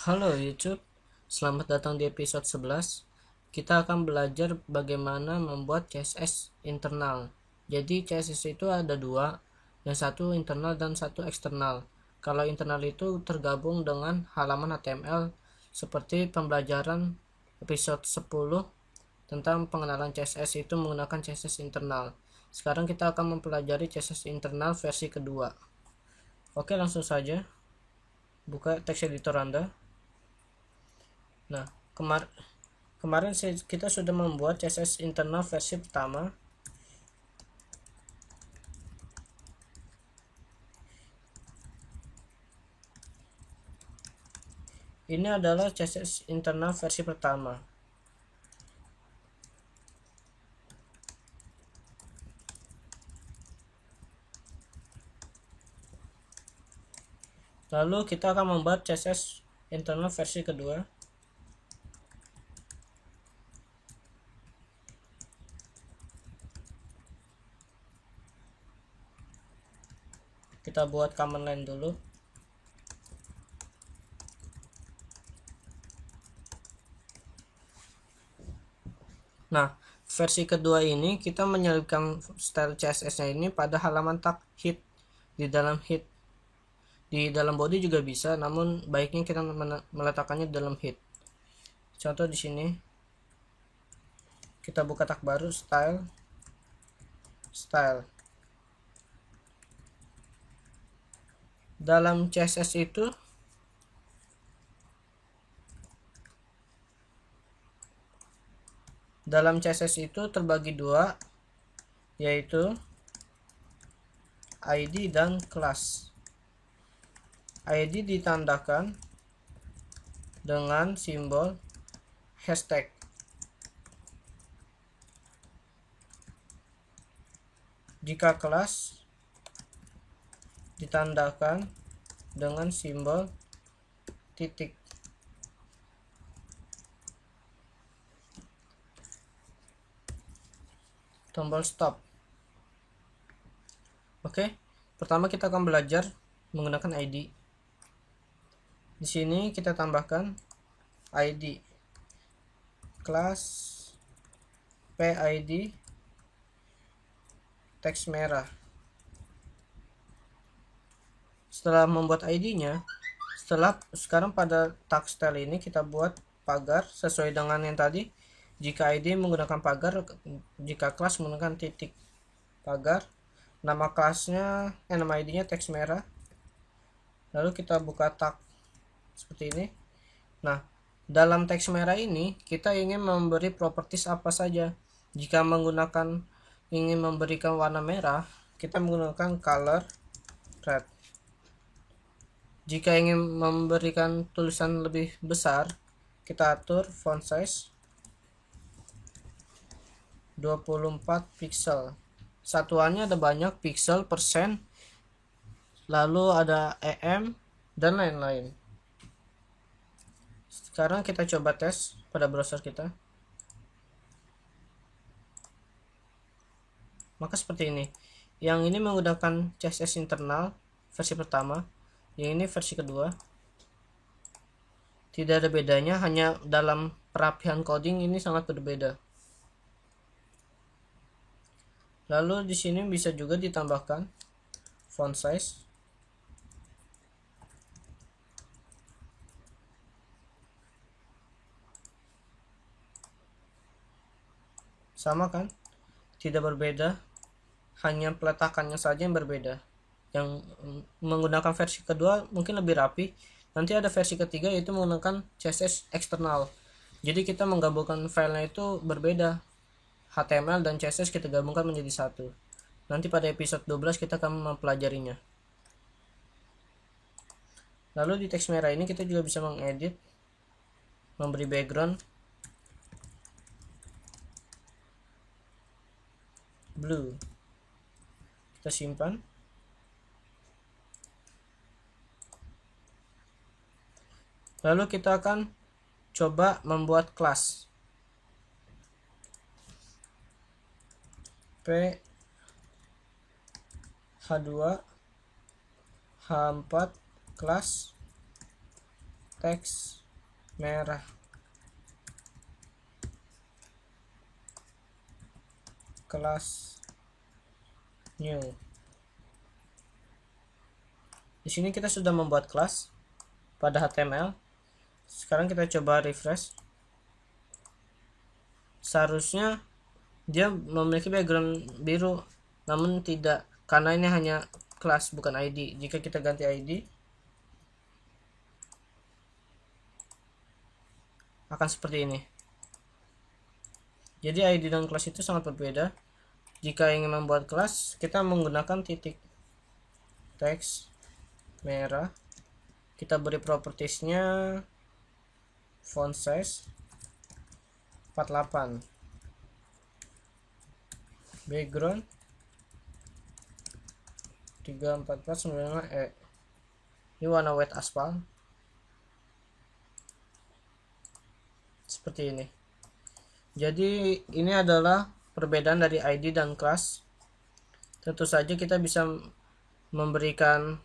Halo YouTube, selamat datang di episode 11. Kita akan belajar bagaimana membuat CSS internal. Jadi CSS itu ada dua, yang satu internal dan satu eksternal. Kalau internal itu tergabung dengan halaman HTML seperti pembelajaran episode 10 tentang pengenalan CSS itu menggunakan CSS internal. Sekarang kita akan mempelajari CSS internal versi kedua. Oke, langsung saja buka teks editor Anda. Nah, kemarin kita sudah membuat CSS internal versi pertama. Ini adalah CSS internal versi pertama. Lalu kita akan membuat CSS internal versi kedua. Kita buat command line dulu. Nah, versi kedua ini kita menyelipkan style CSS-nya ini pada halaman tag head di dalam head. Di dalam body juga bisa, namun baiknya kita meletakkannya di dalam head. Contoh di sini. Kita buka tag baru, style. Dalam CSS itu terbagi dua, yaitu ID dan kelas. ID ditandakan dengan simbol hashtag. Jika kelas ditandakan dengan simbol titik. Tombol stop. Oke, pertama kita akan belajar menggunakan ID. Di sini kita tambahkan ID kelas PID teks merah. Setelah membuat ID-nya, sekarang pada tag style ini kita buat pagar sesuai dengan yang tadi. Jika ID menggunakan pagar, jika kelas menggunakan titik. Pagar, nama kelasnya, nama ID-nya teks merah. Lalu kita buka tag seperti ini. Nah, dalam teks merah ini kita ingin memberi properties apa saja. Jika ingin memberikan warna merah, kita menggunakan color red. Jika ingin memberikan tulisan lebih besar, kita atur font size 24 pixel. Satuannya ada banyak, pixel, persen, lalu ada em, dan lain-lain. Sekarang kita coba tes pada browser kita. Maka seperti ini. Yang ini menggunakan CSS internal versi pertama, yang ini versi kedua. Tidak ada bedanya, hanya dalam perapian coding ini sangat berbeda. Lalu di sini bisa juga ditambahkan font size. Sama kan? Tidak berbeda, hanya peletakannya saja yang berbeda. Yang menggunakan versi kedua mungkin lebih rapi. Nanti ada versi ketiga, yaitu menggunakan CSS eksternal. Jadi kita menggabungkan filenya itu berbeda. HTML dan CSS kita gabungkan menjadi satu. Nanti pada episode 12 kita akan mempelajarinya. Lalu di teks merah ini kita juga bisa mengedit, memberi background blue. Kita simpan. Lalu kita akan coba membuat kelas P H2 H4 kelas teks merah, kelas new. Di sini kita sudah membuat kelas pada HTML. Sekarang kita coba refresh. Seharusnya dia memiliki background biru, namun tidak, karena ini hanya kelas bukan ID. Jika kita ganti ID akan seperti ini. Jadi ID dan kelas itu sangat berbeda. Jika ingin membuat kelas, kita menggunakan titik teks merah, kita beri propertiesnya font size 48, background 34495E, ini warna white aspal seperti ini. Jadi ini adalah perbedaan dari ID dan kelas. Tentu saja kita bisa memberikan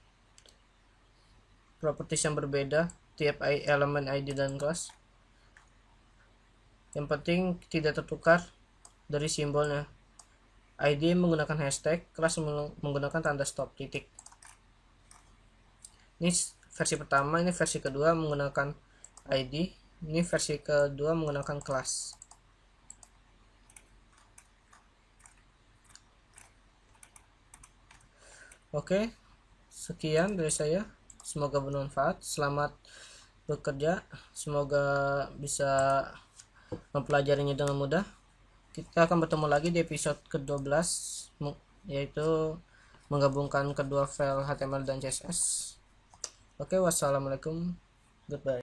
properties yang berbeda tiap elemen ID dan kelas. Yang penting tidak tertukar dari simbolnya. ID menggunakan hashtag, kelas menggunakan tanda stop titik. Ini versi pertama, ini versi kedua menggunakan ID, ini versi kedua menggunakan kelas. Oke, sekian dari saya. Semoga bermanfaat. Selamat bekerja. Semoga bisa mempelajarinya dengan mudah. Kita akan bertemu lagi di episode ke-12, yaitu menggabungkan kedua file HTML dan CSS. Oke, wassalamualaikum. Goodbye.